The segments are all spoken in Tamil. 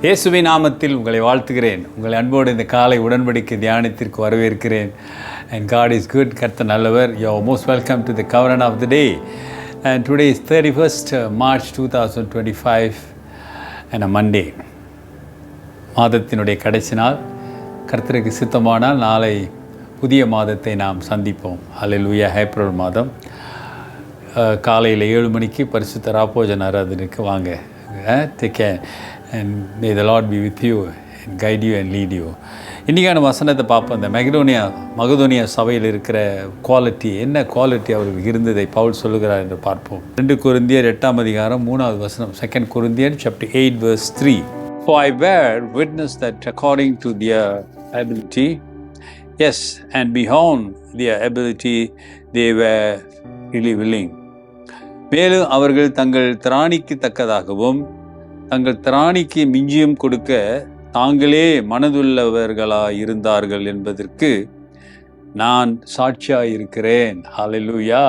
இயேசுவின் நாமத்தில் உங்களை வாழ்த்துகிறேன். உங்களை அன்போடு இந்த காலை உடன்படிக்கை தியானத்திற்கு வரவேற்கிறேன். And God is good. கர்த்தர் நல்லவர். You are most welcome to the covenant of the day. And today is 31st March 2025 and a Monday. மாதத்தினுடைய கடைசி நாள். கர்த்தருக்கு சித்தமானால் நாளை புதிய மாதத்தை நாம் சந்திப்போம். ஹல்லேலூயா. ஏப்ரல் மாதம் காலையில் 7 மணிக்கு பரிசுத்த ராப்போஜன ஆராதனைக்கு வாங்க. Take care and may the Lord be with you and guide you and lead you. இன்றைக்கான வசனத்தை பார்ப்போம். இந்த மகதோனியா சபையில் இருக்கிற குவாலிட்டி, என்ன குவாலிட்டி அவருக்கு இருந்ததை பவுல் சொல்லுகிறார் என்று பார்ப்போம். 2 கொரிந்தியர் 8ஆம் அதிகாரம் 3வது வசனம். 2 Corinthians chapter 8 verse 3. For I bear witness that according to their ability, yes, and beyond their ability, they were really willing. மேலும் அவர்கள் தங்கள் திராணிக்கு தக்கதாகவும் தங்கள் திராணிக்கு மிஞ்சியும் கொடுக்க தாங்களே மனதுள்ளவர்களாய் இருந்தார்கள் என்பதற்கு நான் சாட்சியாக இருக்கிறேன். ஹல்லேலூயா.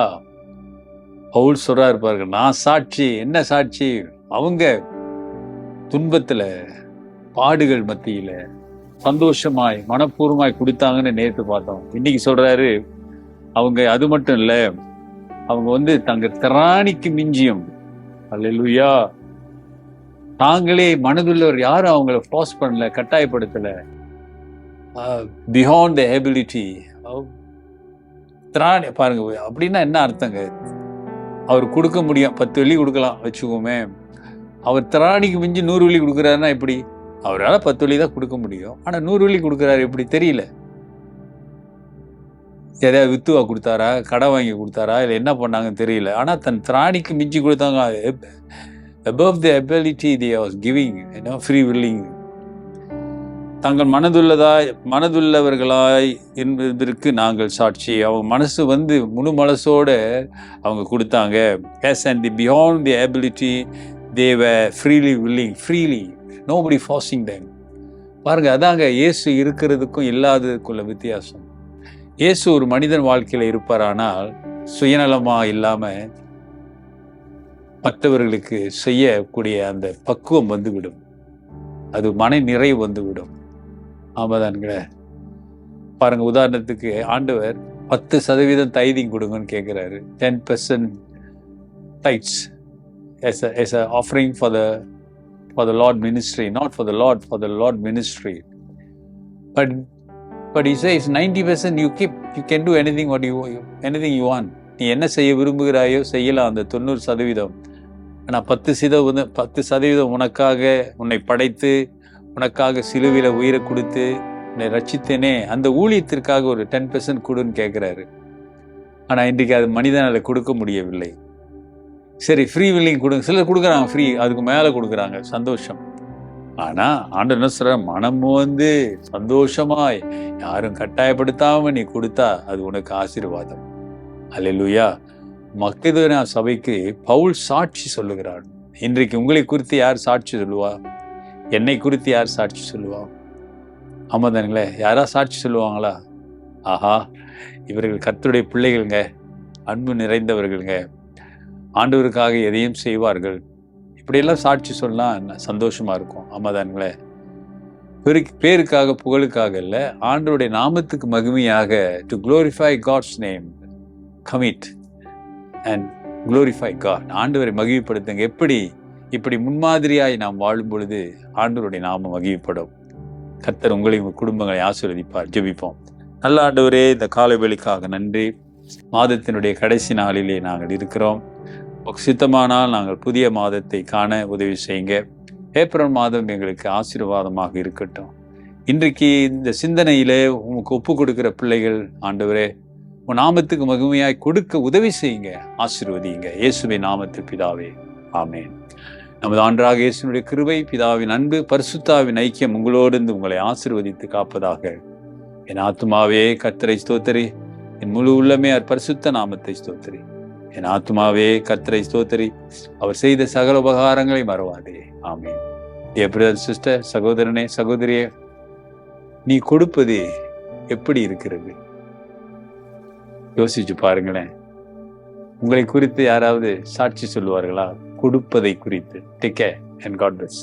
பவுல் சொல்றார் பாருங்க, நான் சாட்சி. என்ன சாட்சி? அவங்க துன்பத்தில், பாடுகள் மத்தியில் சந்தோஷமாய் மனப்பூர்வமாய் கொடுத்தாங்கன்னு நேற்று பார்த்தோம். இன்னைக்கு சொல்றாரு, அவங்க அது மட்டும் இல்லை, அவங்க தங்க திராணிக்கு மிஞ்சியும், அல்லேலூயா, தாங்களே மனதுள்ளவர், யாரும் அவங்கள ஃபோர்ஸ் பண்ணல, கட்டாயப்படுத்தல. Beyond the ability. திராணி பாருங்க, அப்படின்னா என்ன அர்த்தங்க? அவர் கொடுக்க முடியும், 10 வெள்ளி கொடுக்கலாம் வச்சுக்கோமே. அவர் திராணிக்கு மிஞ்சி 100 வெள்ளி கொடுக்குறாருன்னா எப்படி? அவரால் 10 வெள்ளி தான் கொடுக்க முடியும், ஆனால் 100 வெள்ளி கொடுக்குறாரு எப்படி தெரியல. எதாவது வித்துவா கொடுத்தாரா, கடை வாங்கி கொடுத்தாரா, இல்லை என்ன பண்ணாங்கன்னு தெரியல. ஆனால் தன் திராணிக்கு மிஞ்சி கொடுத்தாங்க. above the ability they was giving, free willing. தங்கள் மனதுள்ளவர்களாய் என்பதற்கு நாங்கள் சாட்சி. அவங்க மனசு முழு மனசோட அவங்க கொடுத்தாங்க. Yes, and beyond the ability they were freely willing. Freely, nobody forcing them. பாருங்க, அதாங்க இயேசு இருக்கிறதுக்கும் இல்லாததுக்குள்ள வித்தியாசம். இயேசு ஒரு மனிதன் வாழ்க்கையில் இருப்பாரானால் சுயநலமாக இல்லாமல் மற்றவர்களுக்கு செய்யக்கூடிய அந்த பக்குவம் வந்துவிடும். அது மன நிறைவு வந்துவிடும். ஆமாதான்களே. பாருங்க, உதாரணத்துக்கு ஆண்டவர் 10% தைதிங் கொடுங்கன்னு கேட்குறாரு. 10% tithes as a offering for the Lord ministry, not for the Lord, for the Lord ministry. But he says 90% you keep. You can do anything you want. நீ என்ன செய்ய விரும்புகிறாயோ செய்யலாம், அந்த 90%. ஆனால் 10% உனக்காக, உன்னை படைத்து உனக்காக சிலுவையில் உயிரை கொடுத்து உன்னை ரட்சித்தேனே, அந்த ஊழியத்திற்காக ஒரு 10% கொடுன்னு கேட்குறாரு. ஆனால் இன்றைக்கு அது மனிதனால் கொடுக்க முடியவில்லை. சரி, ஃப்ரீ வில்லிங் கொடுங்க. சிலர் கொடுக்குறாங்க ஃப்ரீ, அதுக்கு மேலே கொடுக்குறாங்க, சந்தோஷம். ஆனால் ஆண்டவர் என்ன சொல்ற, மனம் சந்தோஷமாய் யாரும் கட்டாயப்படுத்தாம நீ கொடுத்தா அது உனக்கு ஆசீர்வாதம். அல்லேலூயா. மக்கதோனியா சபைக்கு பவுல் சாட்சி சொல்லுகிறார். இன்றைக்கு உங்களை குறித்து யார் சாட்சி சொல்லுவா? என்னை குறித்து யார் சாட்சி சொல்லுவா? ஆமாதானுங்களே. யாரா சாட்சி சொல்லுவாங்களா? ஆஹா, இவர்கள் கர்த்தருடைய பிள்ளைகளுங்க, அன்பு நிறைந்தவர்களுங்க, ஆண்டவருக்காக எதையும் செய்வார்கள், இப்படியெல்லாம் சாட்சி சொல்லலாம், சந்தோஷமா இருக்கும். ஆமாதானுங்களே. பேருக்காக புகழுக்காக இல்லை, ஆண்டவருடைய நாமத்துக்கு மகிமையாக, to glorify God's name, commit and glorify God. ஆண்டவரை மகிமைப்படுத்துங்க. எப்படி? இப்படி முன்மாதிரியாய் நாம் வாழும் பொழுது ஆண்டவருடைய நாமம் மகிமைப்படும். கர்த்தர் உங்களை, உங்கள் குடும்பங்களை ஆசீர்வதிப்பார். ஜெபிப்போம். நல்ல ஆண்டவரே, இந்த காலை வேளைக்காக நன்றி. மாதத்தினுடைய கடைசி நாளிலே நாங்கள் இருக்கிறோம். சித்தமானால் நாங்கள் புதிய மாதத்தை காண உதவி செய்யுங்க. ஏப்ரல் மாதம் எங்களுக்கு ஆசீர்வாதமாக இருக்கட்டும். இன்றைக்கு இந்த சிந்தனையிலே உங்களுக்கு ஒப்பு கொடுக்கிற பிள்ளைகள், ஆண்டவரே, உன் நாமத்துக்கு மகிமையாய் கொடுக்க உதவி செய்யுங்க, ஆசீர்வதிங்க. இயேசுவின் நாமத்தில் பிதாவே, ஆமேன். நமது ஆண்டவராக இயேசுவினுடைய கிருபை, பிதாவின் அன்பு, பரிசுத்தாவின் ஐக்கியம் உங்களோடு உங்களை ஆசீர்வதித்து காப்பதாக. என் ஆத்துமாவே கர்த்தரை ஸ்தோத்திரி, என் முழு உள்ளமே பரிசுத்த நாமத்தை ஸ்தோத்திரி. என் ஆத்துமாவே கர்த்தரை ஸ்தோத்திரி, அவர் செய்த சகல உபகாரங்களை மறவாதே. ஆமீன். Dear brother, sister, சகோதரனே, சகோதரியே, நீ கொடுப்பது எப்படி இருக்கிறது? யோசிச்சு பாருங்களேன். உங்களை குறித்து யாராவது சாட்சி சொல்லுவார்களா? கொடுப்பதை குறித்து. Take care and God bless.